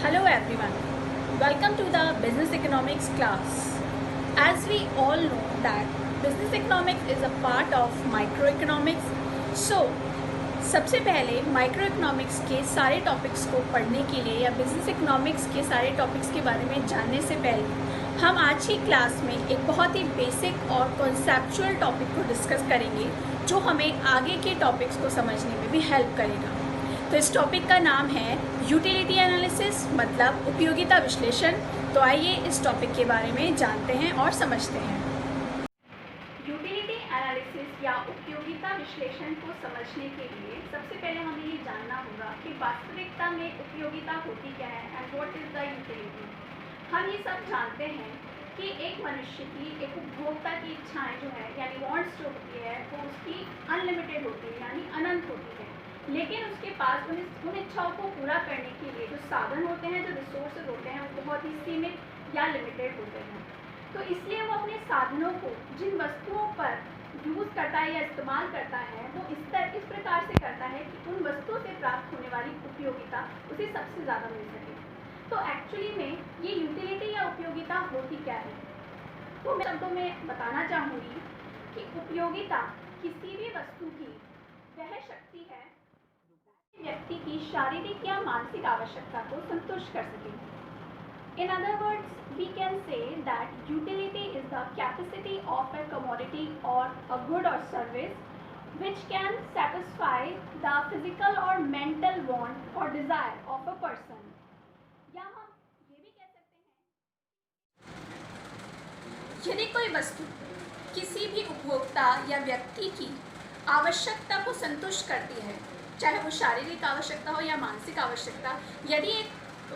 Hello everyone, welcome to the Business Economics class. As we all know that Business Economics is a part of Microeconomics. So, सबसे पहले microeconomics के सारे topics को पढ़ने के लिए या बिजनेस इकोनॉमिक्स के सारे टॉपिक्स के बारे में जानने से पहले हम आज की क्लास में एक बहुत ही बेसिक और कॉन्सेप्चुअल टॉपिक को डिस्कस करेंगे जो हमें आगे के टॉपिक्स को समझने में भी हेल्प करेगा। तो इस टॉपिक का नाम है यूटिलिटी एनालिसिस, मतलब उपयोगिता विश्लेषण। तो आइए इस टॉपिक के बारे में जानते हैं और समझते हैं। यूटिलिटी एनालिसिस या उपयोगिता विश्लेषण को समझने के लिए सबसे पहले हमें ये जानना होगा कि वास्तविकता में उपयोगिता होती क्या है and what is the utility. हम ये सब जानते हैं कि एक मनुष्य की, एक उपभोक्ता की इच्छाएं जो है यानी वांट्स जो होती है वो उसकी अनलिमिटेड होती है यानी अनंत होती है, लेकिन उसके पास उन इच्छाओं को पूरा करने के लिए जो साधन होते हैं, जो रिसोर्सेज होते हैं, वो बहुत ही सीमित या लिमिटेड होते हैं। तो इसलिए वो अपने साधनों को जिन वस्तुओं पर यूज़ करता है या इस्तेमाल करता है वो इस प्रकार से करता है कि उन वस्तुओं से प्राप्त होने वाली उपयोगिता उसे सबसे ज़्यादा मिल सके। तो एक्चुअली में ये यूटिलिटी या उपयोगिता होती क्या है, तो मैं शब्दों में बताना चाहूँगी कि उपयोगिता किसी भी वस्तु की वह शक्ति है व्यक्ति की शारीरिक या मानसिक आवश्यकता को संतुष्ट कर सके। In other words, we can say that utility is the capacity of a commodity or a good or service which can satisfy the physical or mental want or desire of a person. या हम ये भी कह सकते हैं यदि कोई वस्तु किसी भी उपभोक्ता या व्यक्ति की आवश्यकता को संतुष्ट करती है, चाहे वो शारीरिक आवश्यकता हो या मानसिक आवश्यकता, यदि एक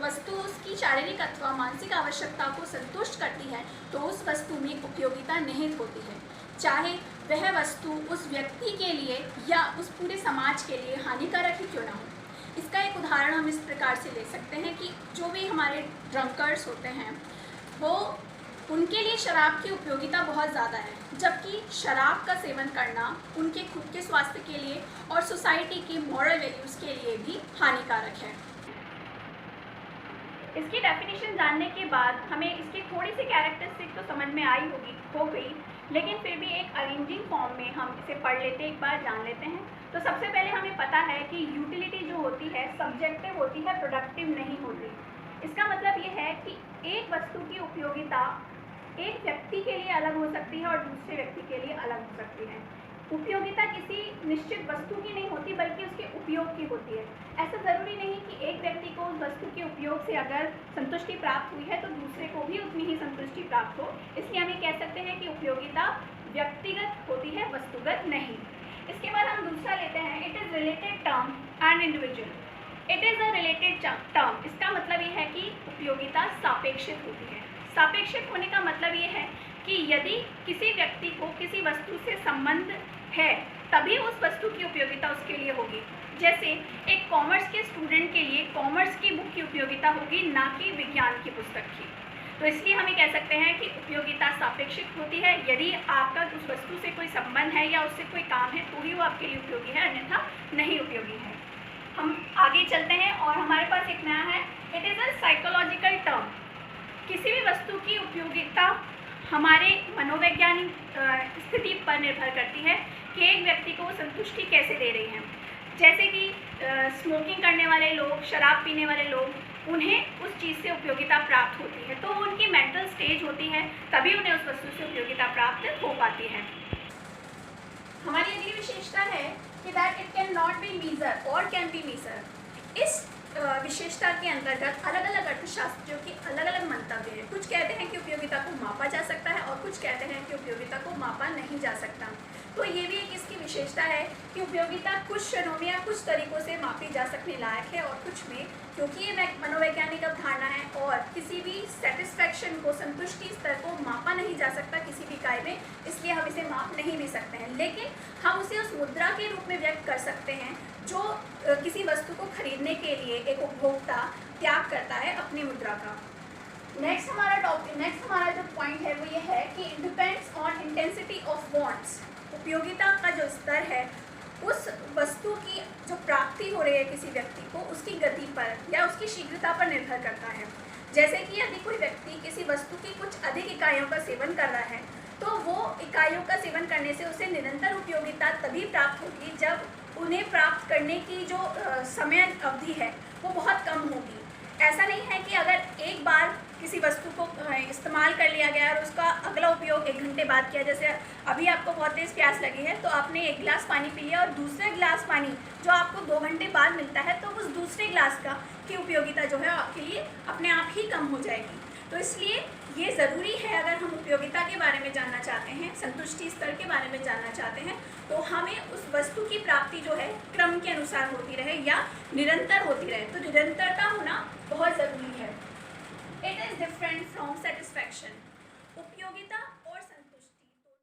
वस्तु उसकी शारीरिक अथवा मानसिक आवश्यकता को संतुष्ट करती है तो उस वस्तु में उपयोगिता निहित होती है, चाहे वह वस्तु उस व्यक्ति के लिए या उस पूरे समाज के लिए हानिकारक ही क्यों ना हो। इसका एक उदाहरण हम इस प्रकार से ले सकते हैं कि जो भी हमारे ड्रंकर्स होते हैं वो उनके लिए शराब की उपयोगिता बहुत ज़्यादा है, जबकि शराब का सेवन करना उनके खुद के स्वास्थ्य के लिए और सोसाइटी की मॉरल वैल्यूज़ के लिए भी हानिकारक है। इसकी डेफिनेशन जानने के बाद हमें इसकी थोड़ी सी कैरेक्टरिस्टिक तो समझ में आई हो गई, लेकिन फिर भी एक अरेंजिंग फॉर्म में हम इसे पढ़ लेते, एक बार जान लेते हैं। तो सबसे पहले हमें पता है कि यूटिलिटी जो होती है सब्जेक्टिव होती है, प्रोडक्टिव नहीं होती। इसका मतलब ये है कि एक वस्तु की उपयोगिता एक व्यक्ति के लिए अलग हो सकती है और दूसरे व्यक्ति के लिए अलग हो सकती है। उपयोगिता किसी निश्चित वस्तु की नहीं होती बल्कि उसके उपयोग की होती है। ऐसा ज़रूरी नहीं कि एक व्यक्ति को उस वस्तु के उपयोग से अगर संतुष्टि प्राप्त हुई है तो दूसरे को भी उतनी ही संतुष्टि प्राप्त हो। इसलिए हमें कह सकते हैं कि उपयोगिता व्यक्तिगत होती है, वस्तुगत नहीं। इसके बाद हम दूसरा लेते हैं, it is related term and individual. It is a related term, इसका मतलब ये है कि उपयोगिता सापेक्षित होती है। सापेक्षित होने का मतलब ये है कि यदि किसी व्यक्ति को किसी वस्तु से संबंध है तभी उस वस्तु की उपयोगिता उसके लिए होगी। जैसे एक कॉमर्स के स्टूडेंट के लिए कॉमर्स की बुक की उपयोगिता होगी, ना कि विज्ञान की पुस्तक की। तो इसलिए हमें कह सकते हैं कि उपयोगिता सापेक्षिक होती है। यदि आपका उस वस्तु से कोई संबंध है या उससे कोई काम है तो ही वो आपके लिए उपयोगी है, अन्यथा नहीं उपयोगी है। हम आगे चलते हैं और हमारे पास एक नया है, it is a psychological term. किसी भी वस्तु की उपयोगिता हमारे मनोवैज्ञानिक स्थिति पर निर्भर करती है कि एक व्यक्ति को संतुष्टि कैसे दे रही है। जैसे कि स्मोकिंग करने वाले लोग, शराब पीने वाले लोग, उन्हें उस चीज़ से उपयोगिता प्राप्त होती है, तो उनकी मेंटल स्टेज होती है, तभी उन्हें उस वस्तु से उपयोगिता प्राप्त हो पाती है। हमारी अगली विशेषता है कि that it can not be measure और कैन बी मीजर। इस विशेषता के अंतर्गत अलग अलग अर्थशास्त्रियों के अलग अलग मंतव्य हैं। कुछ कहते हैं कि उपयोगिता को मापा जा सकता है और कुछ कहते हैं कि उपयोगिता को मापा नहीं जा सकता। तो ये भी एक इसकी विशेषता है कि उपयोगिता कुछ क्षणों में या कुछ तरीकों से मापी जा सकने लायक है और कुछ में, क्योंकि ये मनोवैज्ञानिक अवधारणा है और किसी भी सेटिस्फैक्शन को, संतुष्टि स्तर को मापा नहीं जा सकता किसी भी इकाई में, इसलिए हम इसे माप नहीं भी सकते हैं। लेकिन हम उसे उस मुद्रा के रूप में व्यक्त कर सकते हैं जो किसी वस्तु को खरीदने के लिए एक उपभोक्ता त्याग करता है अपनी मुद्रा का। नेक्स्ट हमारा जो पॉइंट है वो ये है कि it depends on intensity of wants. उपयोगिता का जो स्तर है उस वस्तु की जो प्राप्ति हो रही है किसी व्यक्ति को, उसकी गति पर या उसकी शीघ्रता पर निर्भर करता है। जैसे कि यदि कोई व्यक्ति किसी वस्तु की कुछ अधिक इकाइयों का सेवन कर रहा है, तो वो इकाइयों का सेवन करने से उसे निरंतर उपयोगिता तभी प्राप्त होगी जब उन्हें प्राप्त करने की जो समय अवधि है वो बहुत कम होगी। ऐसा नहीं है कि अगर एक बार किसी वस्तु को इस्तेमाल कर लिया गया और उसका अगला उपयोग 1 घंटे बाद किया, जैसे अभी आपको बहुत तेज़ प्यास लगी है तो आपने 1 गिलास पानी पी लिया और दूसरा गिलास पानी जो आपको 2 घंटे बाद मिलता है, तो उस दूसरे गिलास की उपयोगिता जो है आपके लिए अपने आप ही कम हो जाएगी। तो इसलिए ये ज़रूरी है, अगर हम उपयोगिता के बारे में जानना चाहते हैं, संतुष्टि स्तर के बारे में जानना चाहते हैं, तो हमें उस वस्तु की प्राप्ति जो है क्रम के अनुसार होती रहे या निरंतर होती रहे। तो निरंतरता होना बहुत ज़रूरी है। It is different from satisfaction. उपयोगिता